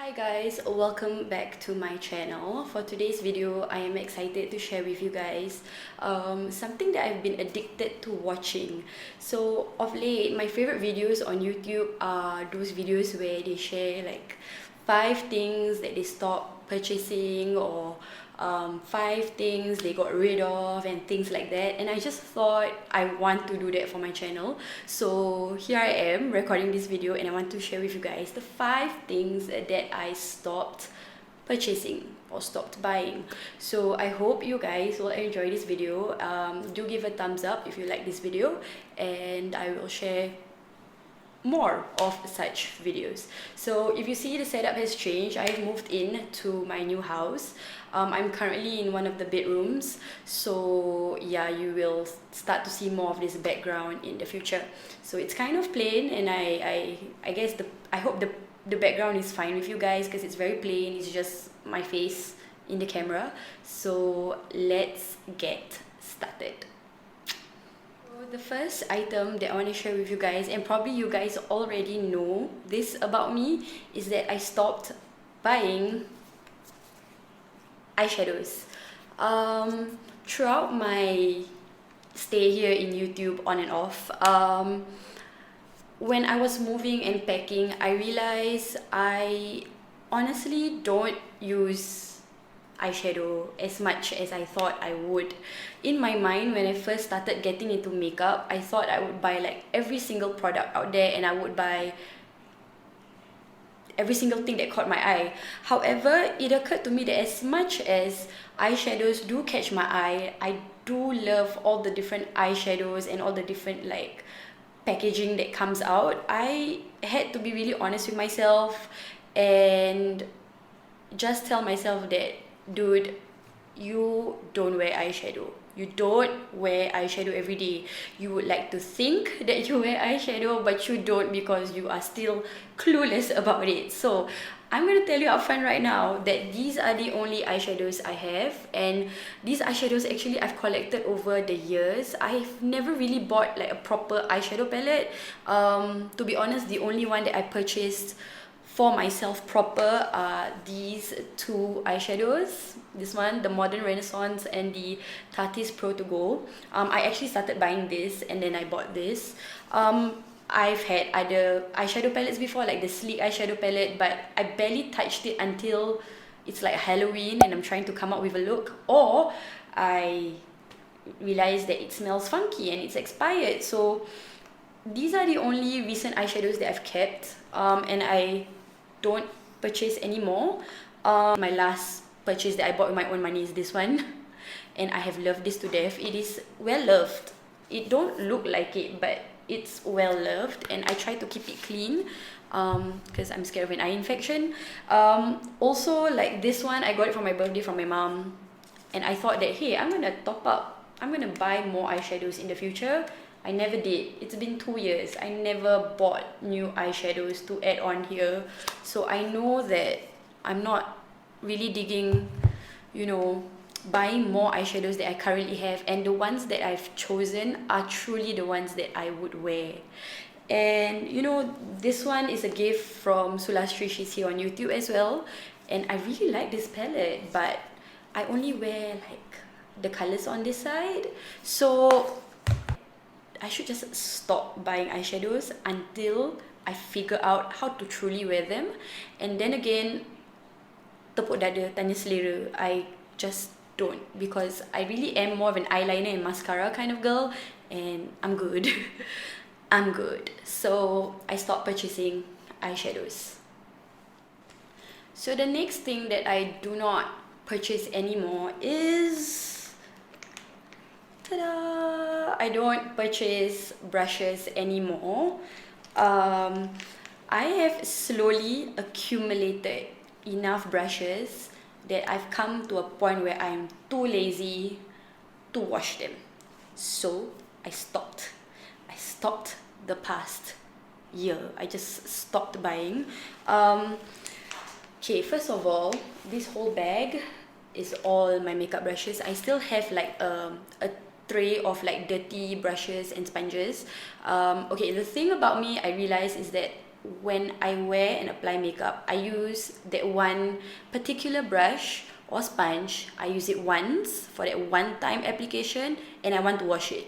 Hi guys, welcome back to my channel. For today's video, I am excited to share with you guys something that I've been addicted to watching. So of late, my favorite videos on YouTube are those videos where they share like 5 things that they stopped purchasing, or 5 things they got rid of and things like that. And I just thought I want to do that for my channel, so here I am recording this video and I want to share with you guys the 5 things that I stopped purchasing or stopped buying. So I hope you guys will enjoy this video. Do give a thumbs up if you like this video, and I will share more of such videos. So if you see, the setup has changed. I've moved in to my new house. I'm currently in one of the bedrooms, so yeah, you will start to see more of this background in the future. So it's kind of plain, and I guess I hope the background is fine with you guys, because it's very plain. It's just my face in the camera. So let's get started. The first item that I want to share with you guys, and probably you guys already know this about me, is that I stopped buying eyeshadows. Throughout my stay here in YouTube on and off, when I was moving and packing, I realized I honestly don't use eyeshadow as much as I thought I would. In my mind, when I first started getting into makeup, I thought I would buy like every single product out there, and I would buy every single thing that caught my eye. However, it occurred to me that as much as eyeshadows do catch my eye, I do love all the different eyeshadows and all the different like packaging that comes out. I had to be really honest with myself and just tell myself that, dude, you don't wear eyeshadow. You don't wear eyeshadow every day. You would like to think that you wear eyeshadow, but you don't, because you are still clueless about it. So I'm going to tell you upfront right now that these are the only eyeshadows I have, and these eyeshadows actually I've collected over the years. I've never really bought like a proper eyeshadow palette. To be honest, the only one that I purchased for myself proper are these 2 eyeshadows. This one, the Modern Renaissance, and the Tatis Pro to Go. I actually started buying this and then I bought this. I've had other eyeshadow palettes before, like the Sleek eyeshadow palette, but I barely touched it until it's like Halloween and I'm trying to come up with a look, or I realized that it smells funky and it's expired. So these are the only recent eyeshadows that I've kept, and I don't purchase anymore. My last purchase that I bought with my own money is this one, and I have loved this to death. It is well loved. It don't look like it, but it's well loved, and I try to keep it clean because I'm scared of an eye infection. Also, like this one, I got it for my birthday from my mom, and I thought that, hey, I'm gonna top up, I'm gonna buy more eyeshadows in the future. I never did. It's been 2 years. I never bought new eyeshadows to add on here. So I know that I'm not really digging, buying more eyeshadows that I currently have. And the ones that I've chosen are truly the ones that I would wear. And this one is a gift from Sulastri. She's here on YouTube as well. And I really like this palette, but I only wear like the colors on this side. So I should just stop buying eyeshadows until I figure out how to truly wear them. And then again, tepuk dada, tanya selera, I just don't, because I really am more of an eyeliner and mascara kind of girl, and I'm good. I'm good. So I stopped purchasing eyeshadows. So the next thing that I do not purchase anymore is, ta-da! I don't purchase brushes anymore. I have slowly accumulated enough brushes that I've come to a point where I'm too lazy to wash them. So I stopped. I stopped the past year. I just stopped buying. Okay, first of all, this whole bag is all my makeup brushes. I still have like a tray of like dirty brushes and sponges. Okay, the thing about me, I realized, is that when I wear and apply makeup, I use that one particular brush or sponge. I use it once for that one time application and I want to wash it.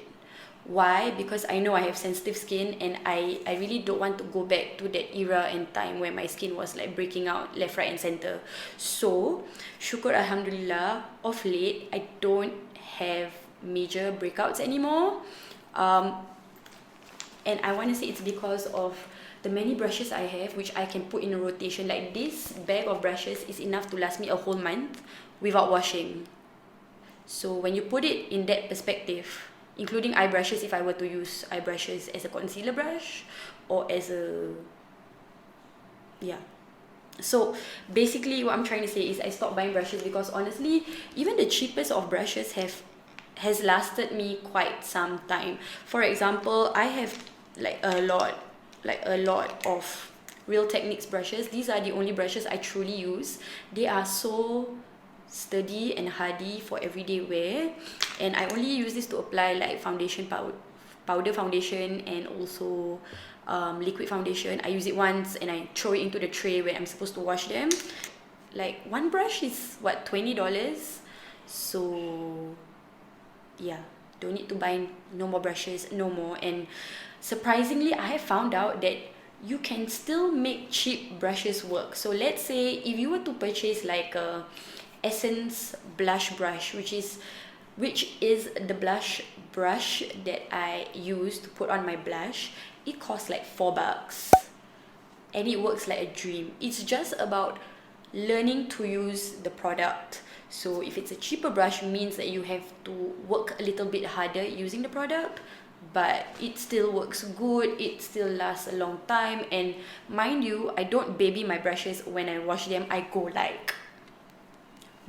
Why? Because I know I have sensitive skin and I really don't want to go back to that era and time where my skin was like breaking out left, right and center. So, syukur alhamdulillah, of late, I don't have major breakouts anymore. And I want to say it's because of the many brushes I have, which I can put in a rotation. Like this bag of brushes is enough to last me a whole month without washing. So when you put it in that perspective, including eye brushes, if I were to use eye brushes as a concealer brush or as a, yeah. So basically what I'm trying to say is I stopped buying brushes because honestly, even the cheapest of brushes has lasted me quite some time. For example, I have like a lot of Real Techniques brushes. These are the only brushes I truly use. They are so sturdy and hardy for everyday wear, and I only use this to apply like foundation powder foundation and also liquid foundation. I use it once and I throw it into the tray when I'm supposed to wash them. Like one brush is what, $20? So yeah, don't need to buy no more brushes no more. And surprisingly, I have found out that you can still make cheap brushes work. So let's say if you were to purchase like a Essence blush brush, which is the blush brush that I use to put on my blush, it costs like $4 and it works like a dream. It's just about learning to use the product. So if it's a cheaper brush, it means that you have to work a little bit harder using the product, but it still works good, it still lasts a long time. And mind you, I don't baby my brushes. When I wash them, I go like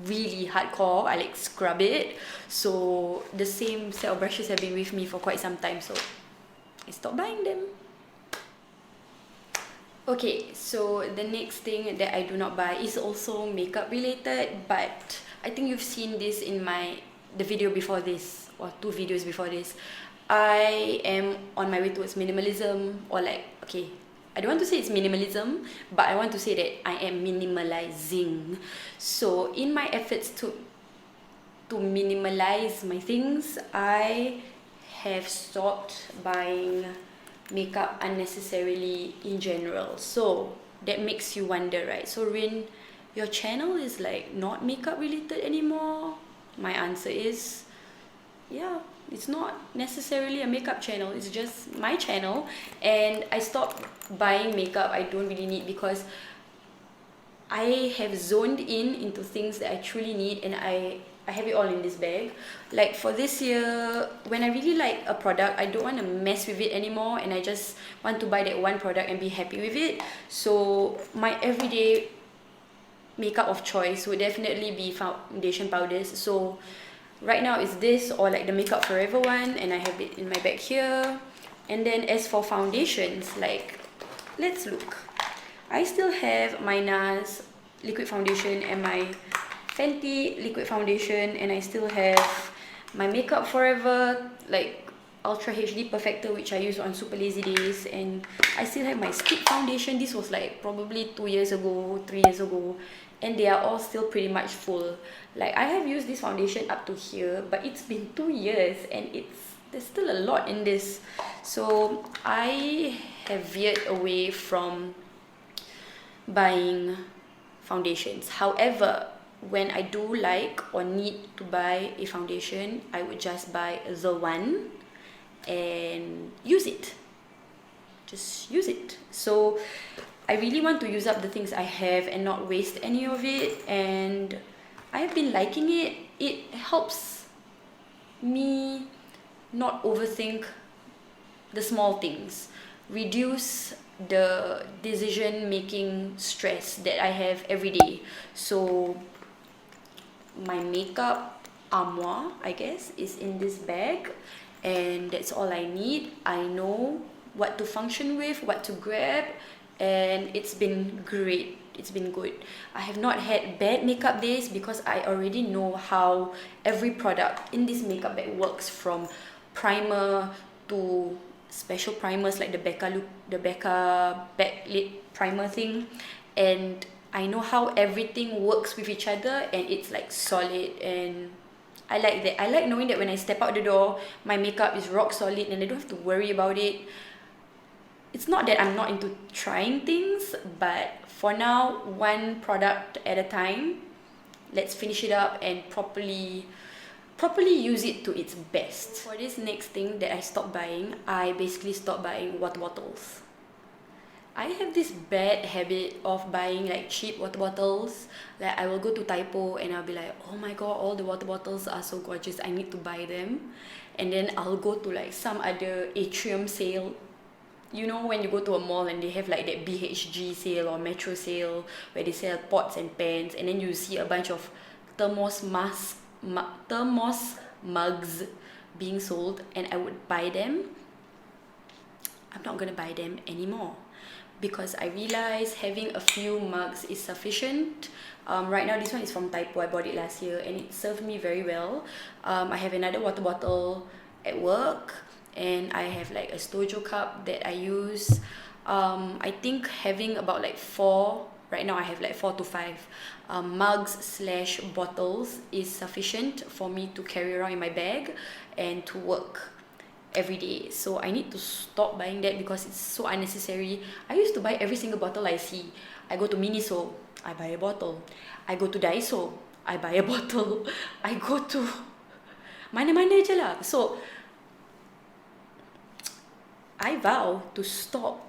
really hardcore. I like scrub it. So the same set of brushes have been with me for quite some time, so I stopped buying them. Okay, so the next thing that I do not buy is also makeup related, but I think you've seen this in the video before this, or 2 videos before this. I am on my way towards minimalism, or like, okay, I don't want to say it's minimalism, but I want to say that I am minimalizing. So in my efforts to minimalize my things, I have stopped buying makeup unnecessarily in general. So that makes you wonder, right? So Rin, your channel is like not makeup related anymore? My answer is, yeah, it's not necessarily a makeup channel, it's just my channel. And I stopped buying makeup I don't really need because I have zoned into things that I truly need, and I have it all in this bag. Like for this year, when I really like a product, I don't want to mess with it anymore, and I just want to buy that one product and be happy with it. So my everyday makeup of choice would definitely be foundation powders. So right now it's this, or like the Makeup Forever one, and I have it in my bag here. And then as for foundations, like, let's look. I still have my NARS liquid foundation and my Fenty liquid foundation, and I still have my Makeup Forever like Ultra HD Perfector, which I use on super lazy days. And I still have my stick foundation. This was like probably 2 years ago, 3 years ago, and they are all still pretty much full. Like I have used this foundation up to here, but it's been 2 years and there's still a lot in this. So I have veered away from buying foundations. However, when I do like or need to buy a foundation, I would just buy the one and use it. Just use it. So I really want to use up the things I have and not waste any of it, and I have been liking it. It helps me not overthink the small things, reduce the decision making stress that I have every day. So my makeup armoire, I guess, is in this bag, and that's all I need. I know what to function with, what to grab, and it's been great. It's been good. I have not had bad makeup days because I already know how every product in this makeup bag works, from primer to special primers like the Becca backlit primer thing, and I know how everything works with each other, and it's like solid, and I like that. I like knowing that when I step out the door, my makeup is rock solid and I don't have to worry about it. It's not that I'm not into trying things, but for now, one product at a time. Let's finish it up and properly use it to its best. For this next thing that I stopped buying, I basically stopped buying water bottles. I have this bad habit of buying like cheap water bottles. Like I will go to Typo and I'll be like, oh my god, all the water bottles are so gorgeous, I need to buy them. And then I'll go to like some other atrium sale. You know when you go to a mall and they have like that BHG sale or Metro sale where they sell pots and pans, and then you see a bunch of thermos mugs being sold, and I would buy them. I'm not gonna buy them anymore because I realize having a few mugs is sufficient. Right now this one is from Typo. I bought it last year and it served me very well. I have another water bottle at work, and I have like a Stojo cup that I use. I think having about like 4, right now I have like 4 to 5 mugs / bottles is sufficient for me to carry around in my bag and to work every day. So I need to stop buying that because it's so unnecessary. I used to buy every single bottle I see. I go to Miniso, I buy a bottle. I go to Daiso, I buy a bottle. I go to mana-mana je lah. So I vow to stop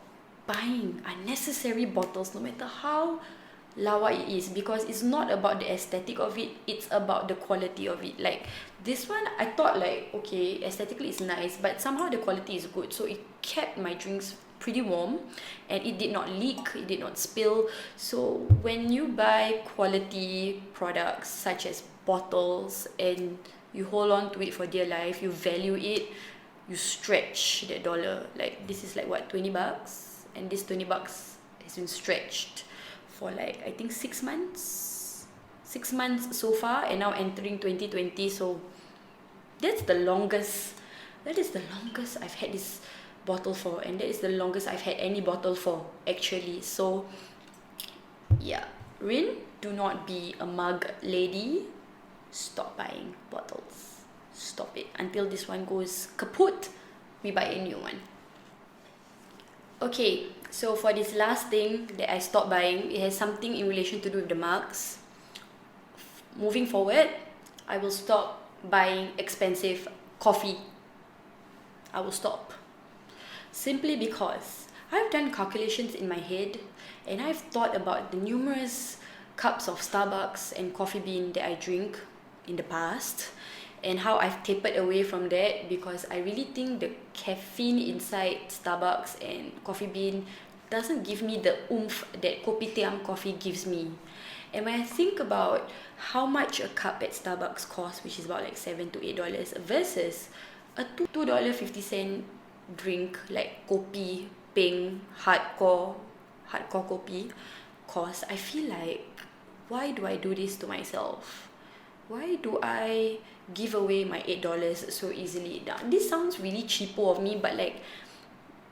buying unnecessary bottles no matter how lawa it is, because it's not about the aesthetic of it, it's about the quality of it. Like this one, I thought like, okay, aesthetically it's nice, but somehow the quality is good, so it kept my drinks pretty warm and it did not leak, it did not spill. So when you buy quality products such as bottles and you hold on to it for dear life, you value it, you stretch that dollar. Like this is like what, 20 bucks, and this 20 bucks has been stretched for like I think 6 months so far, and now entering 2020. So that's the longest, that is the longest I've had this bottle for, and that is the longest I've had any bottle for actually. So yeah, Rin, do not be a mug lady. Stop buying bottles. Stop it. Until this one goes kaput, we buy a new one. Okay, so for this last thing that I stopped buying, it has something in relation to do with the mugs. Moving forward, I will stop buying expensive coffee. I will stop. Simply because I've done calculations in my head and I've thought about the numerous cups of Starbucks and Coffee Bean that I drink in the past, and how I've tapered away from that because I really think the caffeine inside Starbucks and Coffee Bean doesn't give me the oomph that Kopitiam coffee gives me. And when I think about how much a cup at Starbucks costs, which is about like $7 to $8, versus a $2.50 drink like kopi, peng, hardcore kopi cost, I feel like, why do I do this to myself? Why do I give away my $8 so easily? Now, this sounds really cheapo of me, but like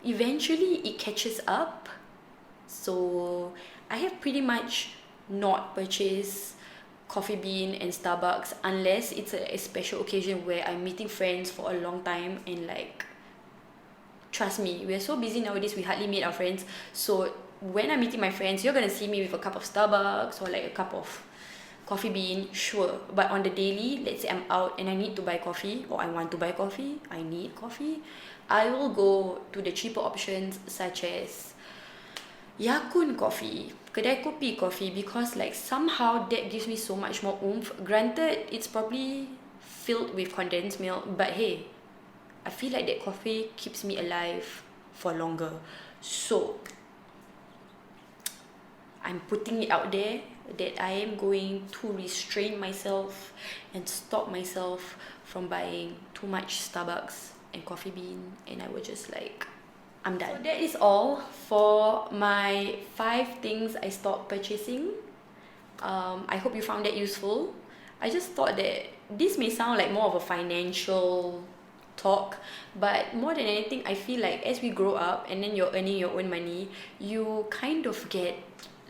eventually it catches up. So I have pretty much not purchased Coffee Bean and Starbucks unless it's a special occasion where I'm meeting friends for a long time, and like, trust me, we're so busy nowadays, we hardly meet our friends. So when I'm meeting my friends, you're gonna see me with a cup of Starbucks or like a cup of Coffee Bean, sure. But on the daily, let's say I'm out and I need to buy coffee, or I want to buy coffee, I need coffee, I will go to the cheaper options such as Yakun coffee, Kedai Kopi coffee, because like somehow that gives me so much more oomph. Granted, it's probably filled with condensed milk, but hey, I feel like that coffee keeps me alive for longer. So I'm putting it out there that I am going to restrain myself and stop myself from buying too much Starbucks and Coffee Bean, and I will just like, I'm done. So that is all for my 5 things I stopped purchasing. I hope you found that useful. I just thought that this may sound like more of a financial talk. But more than anything, I feel like as we grow up and then you're earning your own money, you kind of get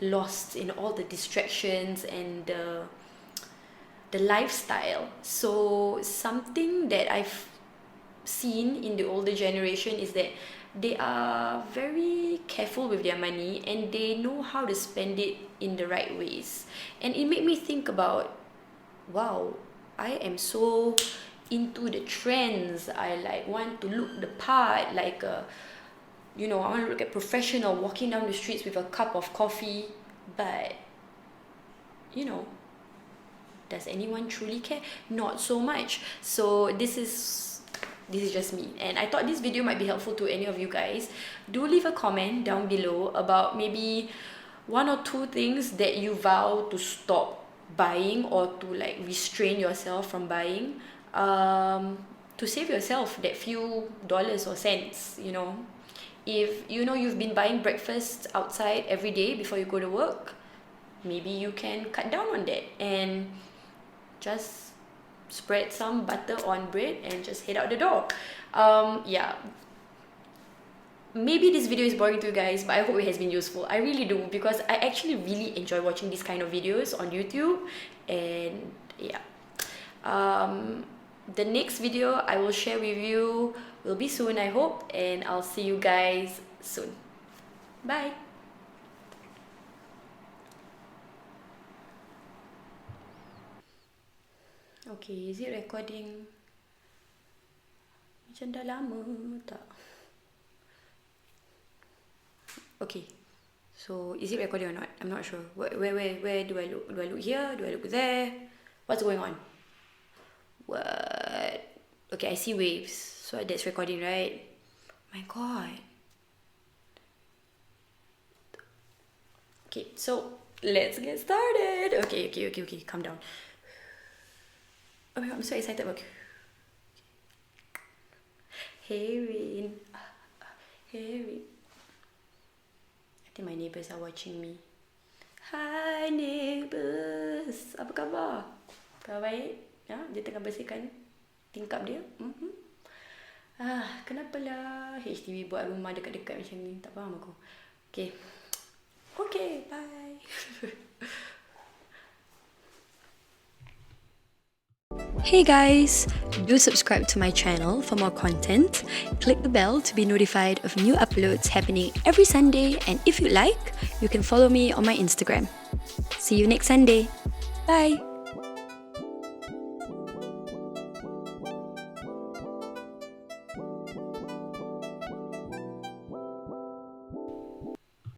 lost in all the distractions and the lifestyle. So something that I've seen in the older generation is that they are very careful with their money and they know how to spend it in the right ways. And it made me think about, wow, I am so into the trends. I like want to look the part, like I want to look at professional walking down the streets with a cup of coffee. But does anyone truly care? Not so much. So this is just me, and I thought this video might be helpful to any of you guys. Do leave a comment down below about maybe 1 or 2 things that you vow to stop buying or to like restrain yourself from buying, to save yourself that few dollars or cents. If you've been buying breakfast outside every day before you go to work, maybe you can cut down on that and just spread some butter on bread and just head out the door. Yeah, maybe this video is boring to you guys, but I hope it has been useful. I really do, because I actually really enjoy watching these kind of videos on YouTube. And yeah, the next video I will share with you will be soon, I hope, and I'll see you guys soon. Bye. Okay, is it recording? Macam dah lama tak? Okay, so is it recording or not? I'm not sure. Where do I look? Do I look here? Do I look there? What's going on? What? Okay, I see waves. So that's recording, right? My God. Okay, so let's get started. Okay. Calm down. Oh my God, I'm so excited. Okay. Hey, Rin. Hey, Rin. I think my neighbours are watching me. Hi, neighbours. Apa khabar? Khabar baik? Ya, dia tengah bersihkan tingkap dia. Kenapalah HDB buat rumah dekat-dekat macam ni? Tak faham aku. Okay, bye. Hey guys, do subscribe to my channel for more content. Click the bell to be notified of new uploads happening every Sunday, and if you like, you can follow me on my Instagram. See you next Sunday. Bye.